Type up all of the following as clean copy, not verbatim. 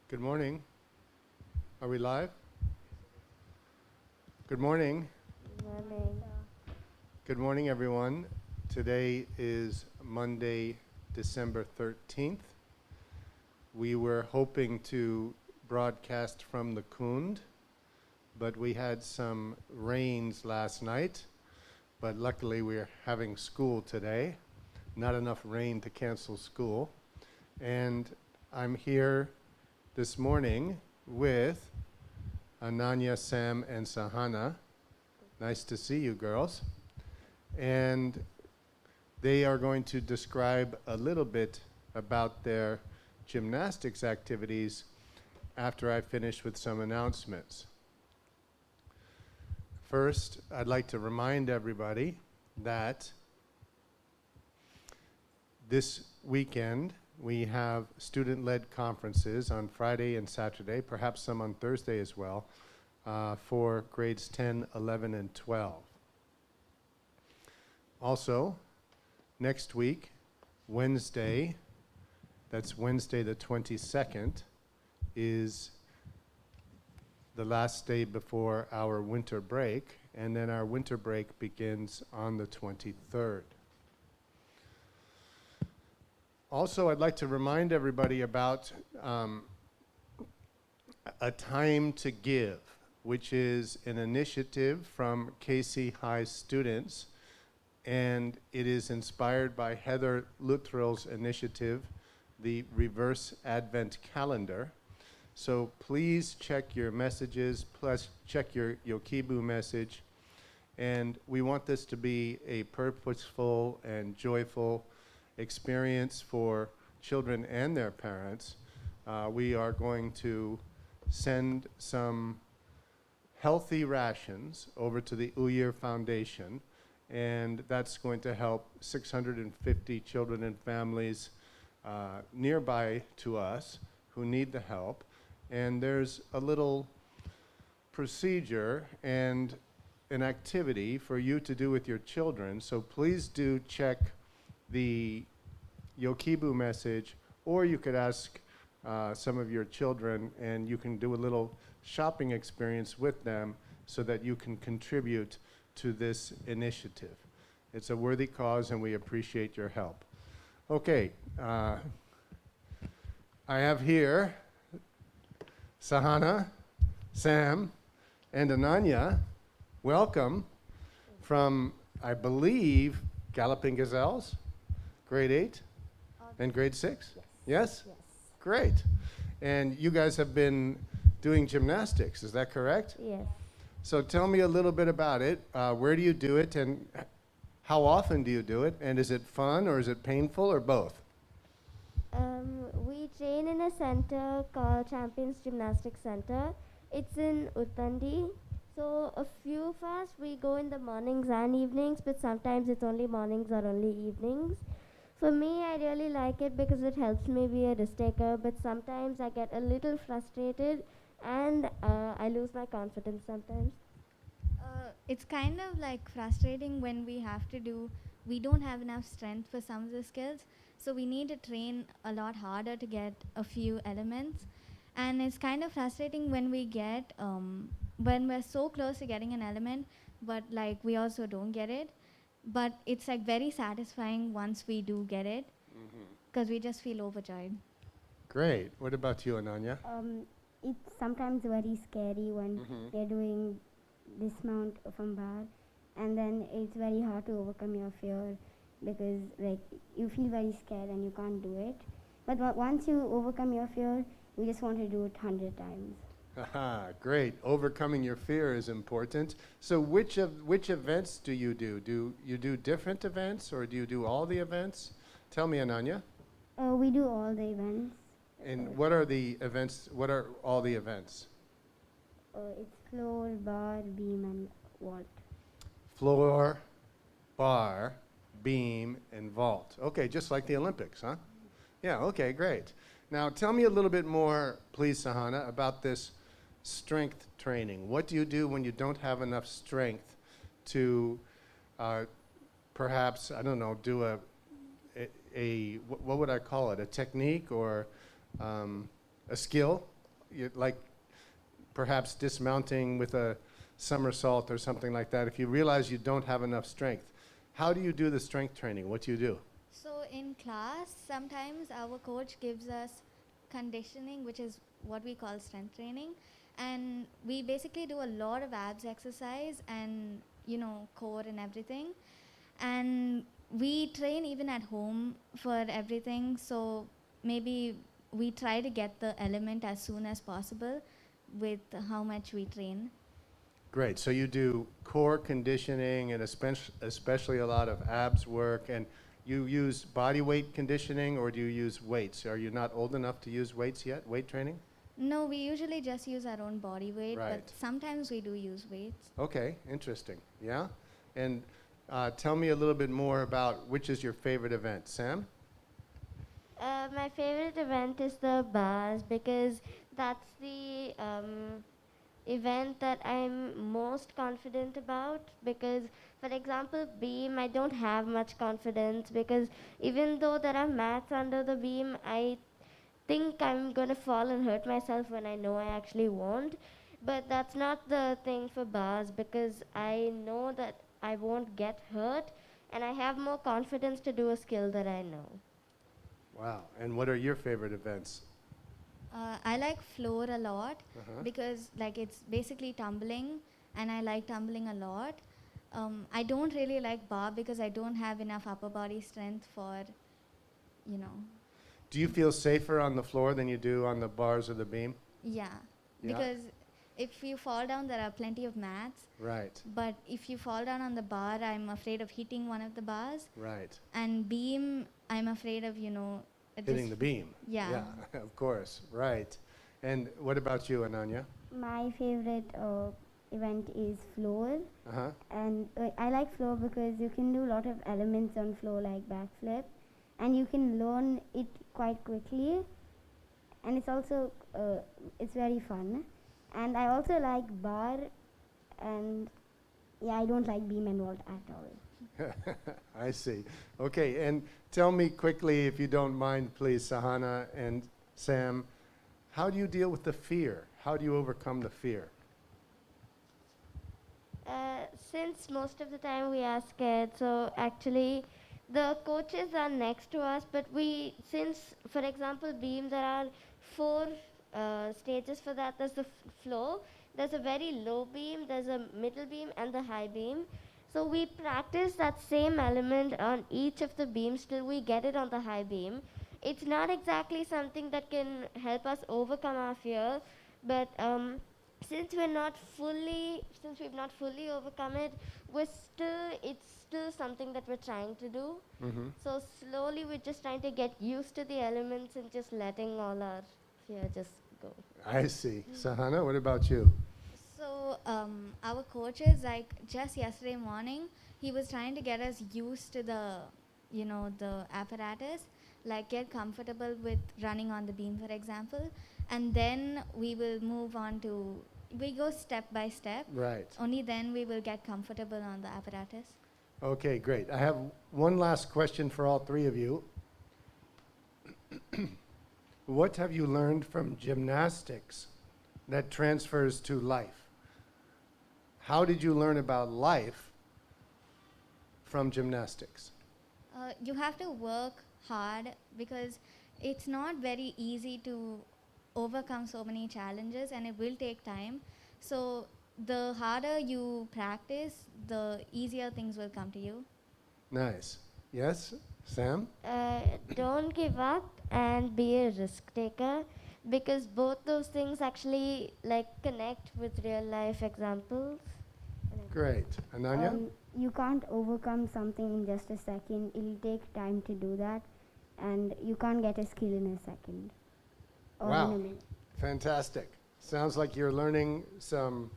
Good morning. Are we live? Good morning. Morning. Good morning, everyone. Today is Monday, December 13th. We were hoping to broadcast from the Kund, but we had some rains last night. But luckily, we're having school today. Not enough rain to cancel school. And I'm here this morning with Ananya, Sam, and Sahana. Nice to see you girls. And they are going to describe a little bit about their gymnastics activities after I finish with some announcements. First, I'd like to remind everybody that this weekend we have student-led conferences on Friday and Saturday, perhaps some on Thursday as well, for grades 10, 11, and 12. Also, next week, Wednesday, that's Wednesday the 22nd, is the last day before our winter break, and then our winter break begins on the 23rd. Also, I'd like to remind everybody about a time to give, which is an initiative from KC High students, and it is inspired by Heather Luttrell's initiative, the Reverse Advent Calendar. So please check your messages, plus check your Yokibu message, and we want this to be a purposeful and joyful experience for children and their parents. We are going to send some healthy rations over to the Uyir Foundation, and that's going to help 650 children and families nearby to us who need the help. And there's a little procedure and an activity for you to do with your children, so please do check the Yokibu message, or you could ask some of your children and you can do a little shopping experience with them so that you can contribute to this initiative. It's a worthy cause and we appreciate your help. Okay, I have here Sahana, Sam, and Ananya. Welcome from, I believe, Galloping Gazelles? Grade 8 and grade 6? Yes. Yes? Yes. Great. And you guys have been doing gymnastics, is that correct? Yes. So tell me a little bit about it. Where do you do it and how often do you do it? And is it fun or is it painful or both? We train in a center called Champions Gymnastics Center. It's in Uttandi. So a few of us, we go in the mornings and evenings, but sometimes it's only mornings or only evenings. For me, I really like it because it helps me be a risk taker, but sometimes I get a little frustrated and I lose my confidence sometimes. It's kind of like frustrating when we don't have enough strength for some of the skills, so we need to train a lot harder to get a few elements. And it's kind of frustrating when when we're so close to getting an element, but like we also don't get it. But it's like very satisfying once we do get it, because we just feel overjoyed. Great. What about you, Ananya? It's sometimes very scary when they're doing dismount from bar, and then it's very hard to overcome your fear because like you feel very scared and you can't do it. But once you overcome your fear, you just want to do it 100 times. Aha, great. Overcoming your fear is important. So which events do you do? Do you do different events or do you do all the events? Tell me, Ananya. We do all the events. And what are the events? What are all the events? It's floor, bar, beam, and vault. Floor, bar, beam, and vault. Okay, just like the Olympics, huh? Yeah, okay, great. Now tell me a little bit more, please, Sahana, about this strength training. What do you do when you don't have enough strength to perhaps, I don't know, do what would I call it, a technique or a skill like perhaps dismounting with a somersault or something like that, if you realize you don't have enough strength, how do you do the strength training? What do you do? So in class, sometimes our coach gives us conditioning, which is what we call strength training. And we basically do a lot of abs exercise and, core and everything. And we train even at home for everything. So maybe we try to get the element as soon as possible with how much we train. Great. So you do core conditioning and especially a lot of abs work. And you use body weight conditioning, or do you use weights? Are you not old enough to use weights yet, weight training? No, we usually just use our own body weight, Right. but sometimes we do use weights. Okay, interesting. Yeah? And tell me a little bit more about which is your favorite event. Sam? My favorite event is the bars because that's the event that I'm most confident about. Because, for example, beam, I don't have much confidence because even though there are mats under the beam, I think I'm going to fall and hurt myself when I know I actually won't. But that's not the thing for bars because I know that I won't get hurt and I have more confidence to do a skill that I know. Wow. And what are your favorite events? I like floor a lot Uh-huh. because it's basically tumbling, and I like tumbling a lot. I don't really like bar because I don't have enough upper body strength for. Do you feel safer on the floor than you do on the bars or the beam? Yeah. Yeah. Because if you fall down, there are plenty of mats. Right, But if you fall down on the bar, I'm afraid of hitting one of the bars. right. And beam, I'm afraid of, Hitting the beam. Yeah. Yeah, of course. Right. And what about you, Ananya? My favorite event is floor, Uh-huh. and I like floor because you can do a lot of elements on floor like backflip, and you can learn it quite quickly, and it's also it's very fun. And I also like bar, and yeah, I don't like beam and vault at all. I see. Okay, and tell me quickly, if you don't mind, please, Sahana and Sam, how do you deal with the fear? How do you overcome the fear? Since most of the time we are scared, so actually the coaches are next to us, but since, for example, beam, there are 4 stages for that. There's the floor, there's a very low beam, there's a middle beam, and the high beam. So we practice that same element on each of the beams till we get it on the high beam. It's not exactly something that can help us overcome our fear, but since we've not fully overcome it, it's still something that we're trying to do. Mm-hmm. So slowly we're just trying to get used to the elements and just letting all our fear just go. I see. Sahana, what about you? So our coaches, just yesterday morning, he was trying to get us used to the apparatus, get comfortable with running on the beam, for example, and then we will move on to, we go step by step. Right. Only then we will get comfortable on the apparatus. Okay, great. I have one last question for all 3 of you. What have you learned from gymnastics that transfers to life? How did you learn about life from gymnastics? You have to work hard because it's not very easy to overcome so many challenges, and it will take time. So the harder you practice, the easier things will come to you. Nice. Yes, Sam? Don't give up and be a risk taker, because both those things actually connect with real life examples. Great. Ananya? You can't overcome something in just a second. It'll take time to do that, and you can't get a skill in a second or Wow. in a minute. Fantastic. Sounds like you're learning some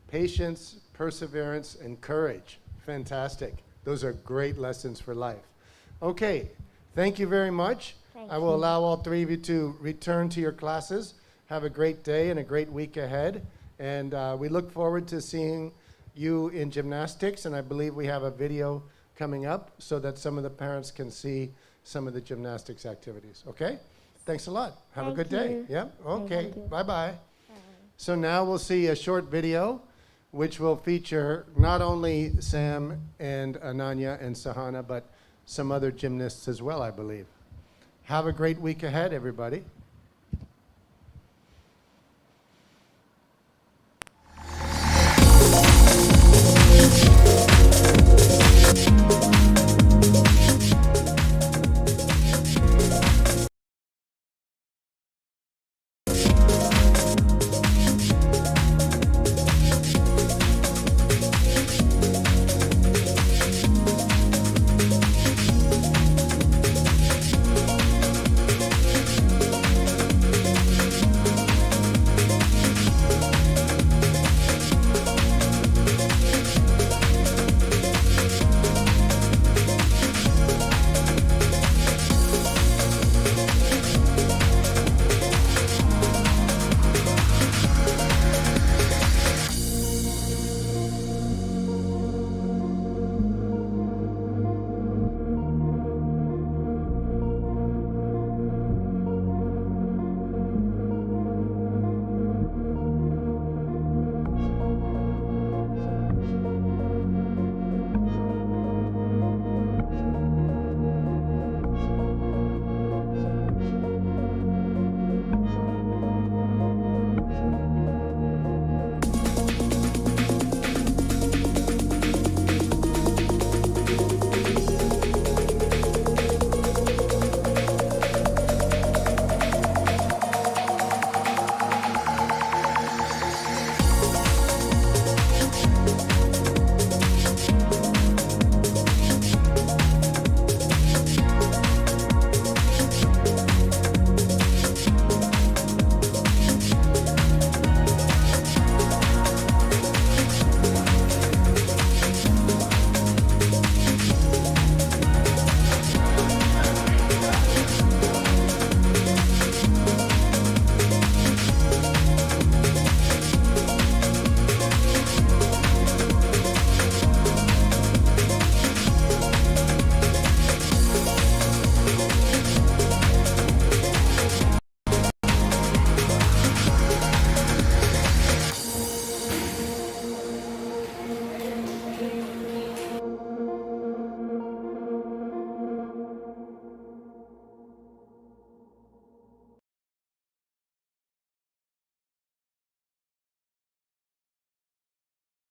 patience, perseverance, and courage. Fantastic. Those are great lessons for life. Okay, thank you very much. Thank I will you. allow all 3 of you to return to your classes. Have a great day and a great week ahead. And we look forward to seeing you in gymnastics. And I believe we have a video coming up so that some of the parents can see some of the gymnastics activities. Okay? Thanks a lot. Have a Thank good day. you. Yep. Okay. Thank you. Bye-bye. So now we'll see a short video which will feature not only Sam and Ananya and Sahana, but some other gymnasts as well, I believe. Have a great week ahead, everybody.